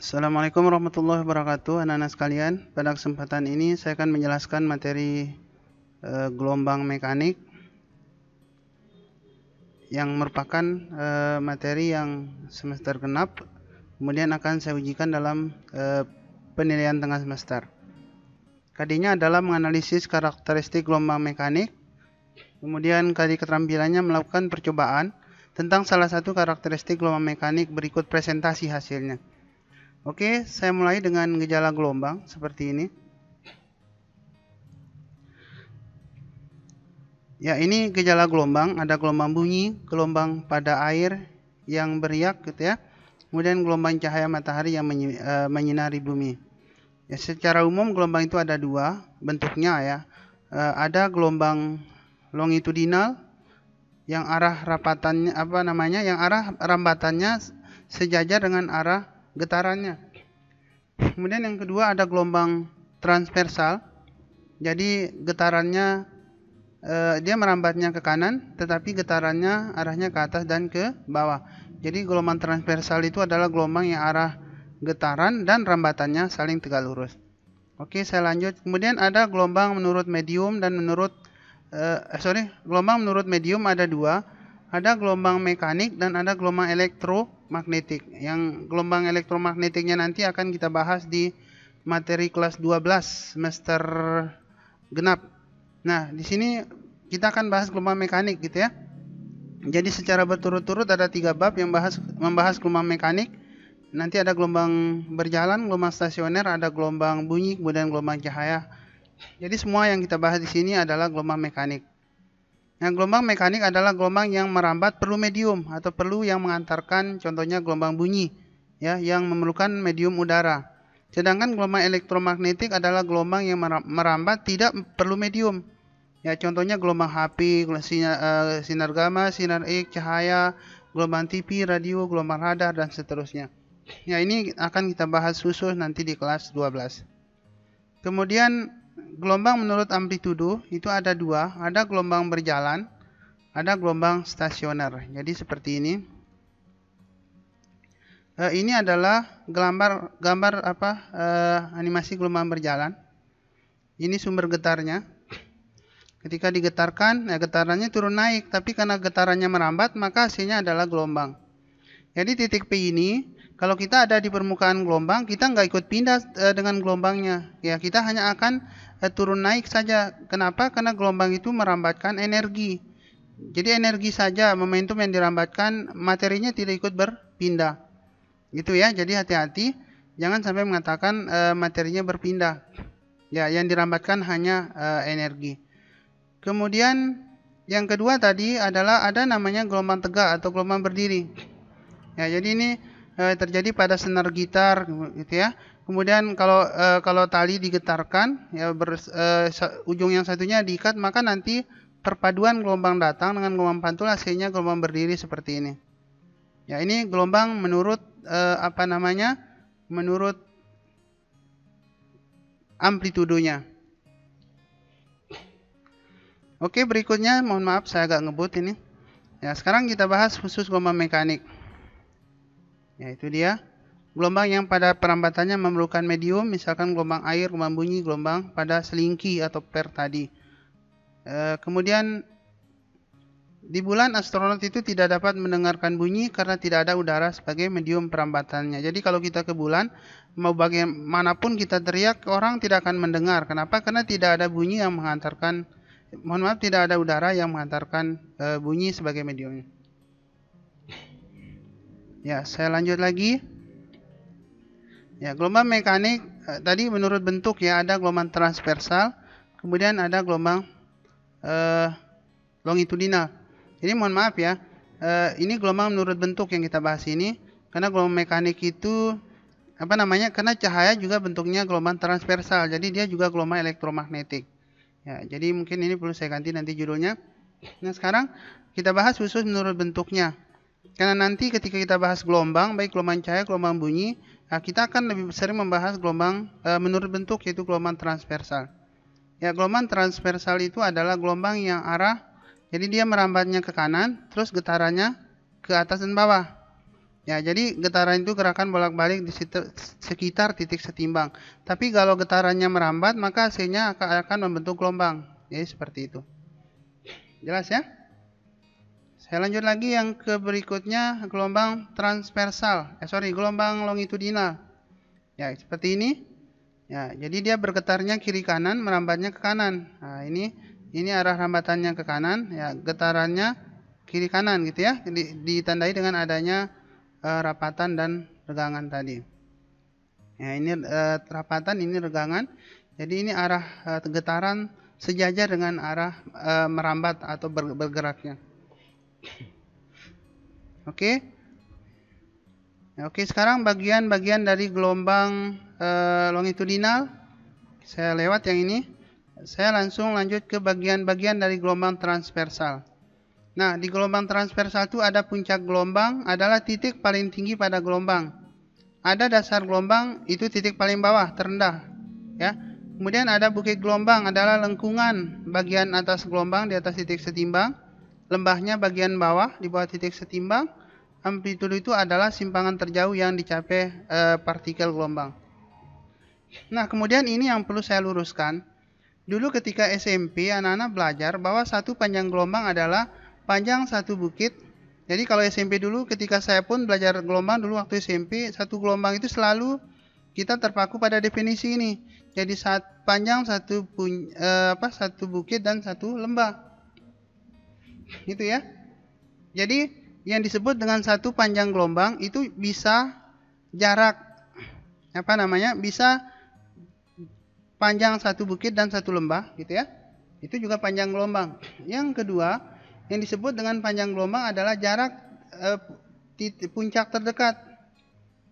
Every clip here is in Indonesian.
Assalamualaikum warahmatullahi wabarakatuh, anak-anak sekalian. Pada kesempatan ini saya akan menjelaskan materi gelombang mekanik yang merupakan materi yang semester genap, kemudian akan saya ujikan dalam penilaian tengah semester. KD-nya adalah menganalisis karakteristik gelombang mekanik, kemudian KD keterampilannya melakukan percobaan tentang salah satu karakteristik gelombang mekanik. Berikut presentasi hasilnya. Oke, saya mulai dengan gejala gelombang seperti ini. Ya, ini gejala gelombang, ada gelombang bunyi, gelombang pada air yang beriak gitu ya. Kemudian gelombang cahaya matahari yang menyinari bumi. Ya, secara umum gelombang itu ada dua bentuknya ya. Ada gelombang longitudinal yang arah rapatannya yang arah rambatannya sejajar dengan arah getarannya. Kemudian yang kedua ada gelombang transversal. Jadi getarannya dia merambatnya ke kanan, tetapi getarannya arahnya ke atas dan ke bawah. Jadi gelombang transversal itu adalah gelombang yang arah getaran dan rambatannya saling tegak lurus. Oke, saya lanjut. Kemudian ada gelombang menurut medium dan gelombang menurut medium ada dua. Ada gelombang mekanik dan ada gelombang elektromagnetik. Yang gelombang elektromagnetiknya nanti akan kita bahas di materi kelas 12 semester genap. Nah, di sini kita akan bahas gelombang mekanik gitu ya. Jadi secara berturut-turut ada 3 bab yang membahas gelombang mekanik. Nanti ada gelombang berjalan, gelombang stasioner, ada gelombang bunyi, kemudian gelombang cahaya. Jadi semua yang kita bahas di sini adalah gelombang mekanik. Nah, gelombang mekanik adalah gelombang yang merambat perlu medium atau perlu yang mengantarkan, contohnya gelombang bunyi ya, yang memerlukan medium udara. Sedangkan gelombang elektromagnetik adalah gelombang yang merambat tidak perlu medium. Ya, contohnya gelombang HP, sinar gamma, sinar X, cahaya, gelombang TV, radio, gelombang radar, dan seterusnya. Ya, ini akan kita bahas khusus nanti di kelas 12. Kemudian gelombang menurut amplitudo itu ada dua, ada gelombang berjalan, ada gelombang stasioner. Jadi seperti ini. Ini adalah gambar animasi gelombang berjalan. Ini sumber getarnya. Ketika digetarkan, ya getarannya turun naik, tapi karena getarannya merambat, maka hasilnya adalah gelombang. Jadi titik P ini, kalau kita ada di permukaan gelombang, kita nggak ikut pindah dengan gelombangnya. Ya, kita hanya akan turun naik saja. Kenapa? Karena gelombang itu merambatkan energi. Jadi energi saja, momentum yang dirambatkan, materinya tidak ikut berpindah. Gitu ya, jadi hati-hati, jangan sampai mengatakan materinya berpindah. Ya, yang dirambatkan hanya energi. Kemudian yang kedua tadi adalah ada namanya gelombang tegak atau gelombang berdiri. Ya, jadi ini terjadi pada senar gitar gitu ya. Kemudian kalau tali digetarkan ya ujung yang satunya diikat, maka nanti perpaduan gelombang datang dengan gelombang pantul hasilnya gelombang berdiri seperti ini. Ya, ini gelombang menurut menurut amplitudonya. Oke, berikutnya mohon maaf saya agak ngebut ini. Ya, sekarang kita bahas khusus gelombang mekanik. Ya, itu dia. Gelombang yang pada perambatannya memerlukan medium, misalkan gelombang air, gelombang bunyi, gelombang pada selingki atau per tadi. Kemudian di bulan astronot itu tidak dapat mendengarkan bunyi karena tidak ada udara sebagai medium perambatannya. Jadi kalau kita ke bulan, mau bagaimanapun kita teriak, orang tidak akan mendengar. Kenapa? Karena tidak ada bunyi yang mengantarkan, tidak ada udara yang mengantarkan bunyi sebagai mediumnya. Ya, saya lanjut lagi. Ya, gelombang mekanik tadi menurut bentuk ya, ada gelombang transversal, kemudian ada gelombang longitudinal. Jadi mohon maaf ya, ini gelombang menurut bentuk yang kita bahas ini, karena gelombang mekanik itu karena cahaya juga bentuknya gelombang transversal, jadi dia juga gelombang elektromagnetik. Ya, jadi mungkin ini perlu saya ganti nanti judulnya. Nah, sekarang kita bahas khusus menurut bentuknya. Karena nanti ketika kita bahas gelombang, baik gelombang cahaya, gelombang bunyi, kita akan lebih sering membahas gelombang menurut bentuk, yaitu gelombang transversal. Ya, gelombang transversal itu adalah gelombang yang jadi dia merambatnya ke kanan, terus getarannya ke atas dan bawah. Ya, jadi getaran itu gerakan bolak-balik di sekitar titik setimbang. Tapi kalau getarannya merambat, maka hasilnya akan membentuk gelombang. Jadi seperti itu. Jelas ya? Saya lanjut lagi yang ke berikutnya, gelombang transversal. Gelombang longitudinal. Ya, seperti ini. Ya, jadi dia bergetarnya kiri kanan, merambatnya ke kanan. Nah, ini arah rambatannya ke kanan, ya, getarannya kiri kanan gitu ya. Ditandai dengan adanya rapatan dan regangan tadi. Ya, ini rapatan, ini regangan. Jadi ini arah getaran sejajar dengan arah merambat atau bergeraknya. Oke. Oke, sekarang bagian-bagian dari gelombang longitudinal. Saya lewat yang ini. Saya langsung lanjut ke bagian-bagian dari gelombang transversal. Nah, di gelombang transversal itu ada puncak gelombang adalah titik paling tinggi pada gelombang. Ada dasar gelombang itu titik paling bawah, terendah. Ya. Kemudian ada bukit gelombang adalah lengkungan bagian atas gelombang di atas titik setimbang. Lembahnya bagian bawah di bawah titik setimbang. Amplitudo itu adalah simpangan terjauh yang dicapai partikel gelombang. Nah, kemudian ini yang perlu saya luruskan. Dulu ketika SMP, anak-anak belajar bahwa satu panjang gelombang adalah panjang satu bukit. Jadi kalau SMP dulu, ketika saya pun belajar gelombang dulu waktu SMP, satu gelombang itu selalu kita terpaku pada definisi ini. Jadi panjang satu bukit dan satu lembah. Gitu ya. Jadi yang disebut dengan satu panjang gelombang itu bisa jarak bisa panjang satu bukit dan satu lembah gitu ya. Itu juga panjang gelombang. Yang kedua, yang disebut dengan panjang gelombang adalah jarak puncak terdekat.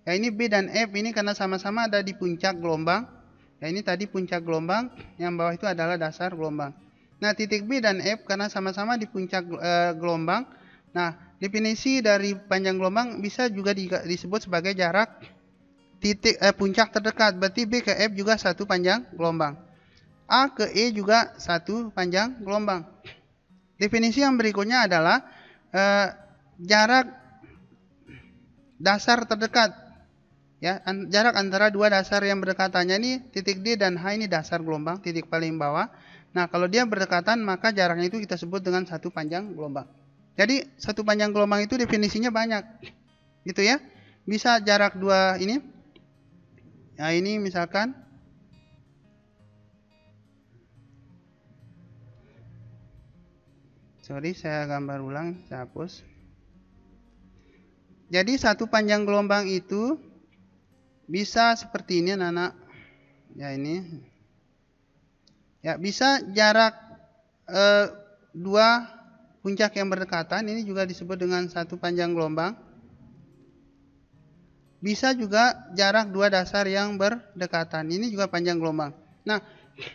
Ya, ini B dan F ini karena sama-sama ada di puncak gelombang. Ya, ini tadi puncak gelombang, yang bawah itu adalah dasar gelombang. Nah, titik B dan F karena sama-sama di puncak gelombang. Nah, definisi dari panjang gelombang bisa juga disebut sebagai jarak puncak terdekat. Berarti B ke F juga satu panjang gelombang. A ke E juga satu panjang gelombang. Definisi yang berikutnya adalah jarak dasar terdekat. Ya, jarak antara dua dasar yang berdekatannya ini titik D dan H ini dasar gelombang, titik paling bawah. Nah, kalau dia berdekatan maka jaraknya itu kita sebut dengan satu panjang gelombang. Jadi satu panjang gelombang itu definisinya banyak. Gitu ya. Bisa jarak dua ini. Nah, ini misalkan saya gambar ulang, saya hapus. Jadi satu panjang gelombang itu bisa seperti ini anak-anak. Ya, ini. Ya, bisa jarak dua puncak yang berdekatan, ini juga disebut dengan satu panjang gelombang. Bisa juga jarak dua dasar yang berdekatan. Ini juga panjang gelombang. Nah,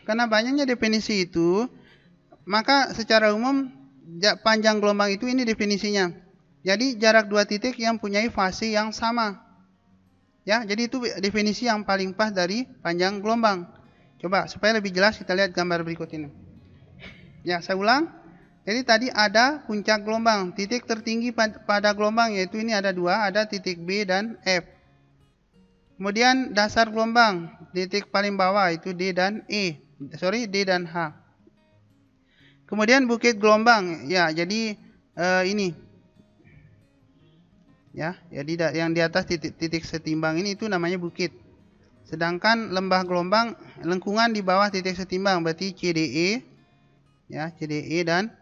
karena banyaknya definisi itu, maka secara umum panjang gelombang itu ini definisinya. Jadi jarak dua titik yang punya fase yang sama. Ya, jadi itu definisi yang paling pas dari panjang gelombang. Coba supaya lebih jelas kita lihat gambar berikut ini. Ya, saya ulang. Jadi tadi ada puncak gelombang, titik tertinggi pada gelombang yaitu ini ada dua, ada titik B dan F. Kemudian dasar gelombang, titik paling bawah itu D dan H. Kemudian bukit gelombang, ya jadi ini. Ya, jadi yang di atas titik setimbang ini itu namanya bukit. Sedangkan lembah gelombang, lengkungan di bawah titik setimbang berarti CDE. Ya, CDE dan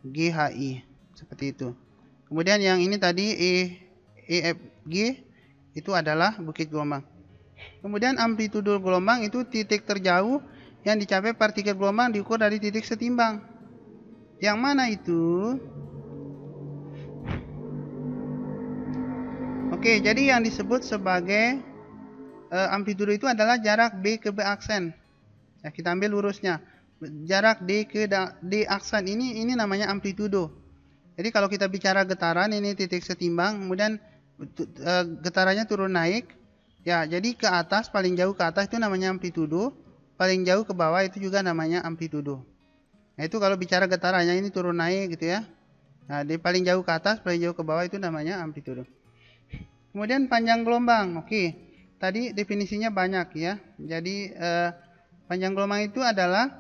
GHI seperti itu. Kemudian yang ini tadi EFG itu adalah bukit gelombang. Kemudian amplitudo gelombang itu titik terjauh yang dicapai partikel gelombang diukur dari titik setimbang. Yang mana itu? Oke, jadi yang disebut sebagai amplitudo itu adalah jarak B ke B aksen. Ya, kita ambil lurusnya. Jarak D ke D aksen ini namanya amplitudo. Jadi kalau kita bicara getaran ini titik setimbang, kemudian getarannya turun naik. Ya, jadi ke atas paling jauh ke atas itu namanya amplitudo, paling jauh ke bawah itu juga namanya amplitudo. Nah, itu kalau bicara getarannya ini turun naik gitu ya. Nah, di paling jauh ke atas, paling jauh ke bawah itu namanya amplitudo. Kemudian panjang gelombang. Oke. Tadi definisinya banyak ya. Jadi panjang gelombang itu adalah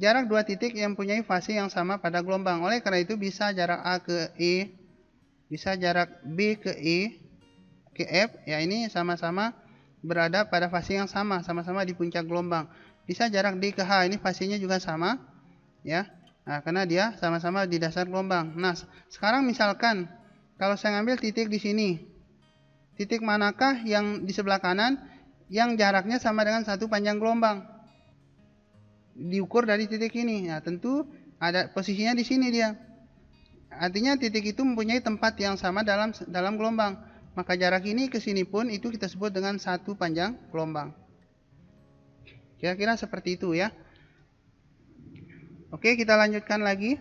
jarak dua titik yang mempunyai fase yang sama pada gelombang. Oleh karena itu bisa jarak A ke E, bisa jarak B ke E, ke F. Ya, ini sama-sama berada pada fase yang sama, sama-sama di puncak gelombang. Bisa jarak D ke H, ini fasenya juga sama, ya. Nah, karena dia sama-sama di dasar gelombang. Nah, sekarang misalkan kalau saya ngambil titik di sini, titik manakah yang di sebelah kanan yang jaraknya sama dengan satu panjang gelombang? Diukur dari titik ini. Nah, tentu ada posisinya di sini dia. Artinya titik itu mempunyai tempat yang sama dalam gelombang. Maka jarak ini ke sini pun itu kita sebut dengan satu panjang gelombang. Kira-kira seperti itu ya. Oke, kita lanjutkan lagi.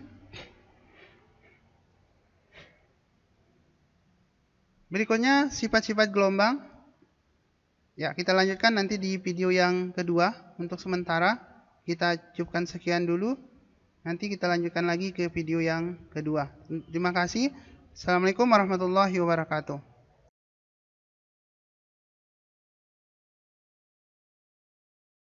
Berikutnya sifat-sifat gelombang. Ya, kita lanjutkan nanti di video yang kedua. Untuk sementara kita cukupkan sekian dulu. Nanti kita lanjutkan lagi ke video yang kedua. Terima kasih. Assalamualaikum warahmatullahi wabarakatuh.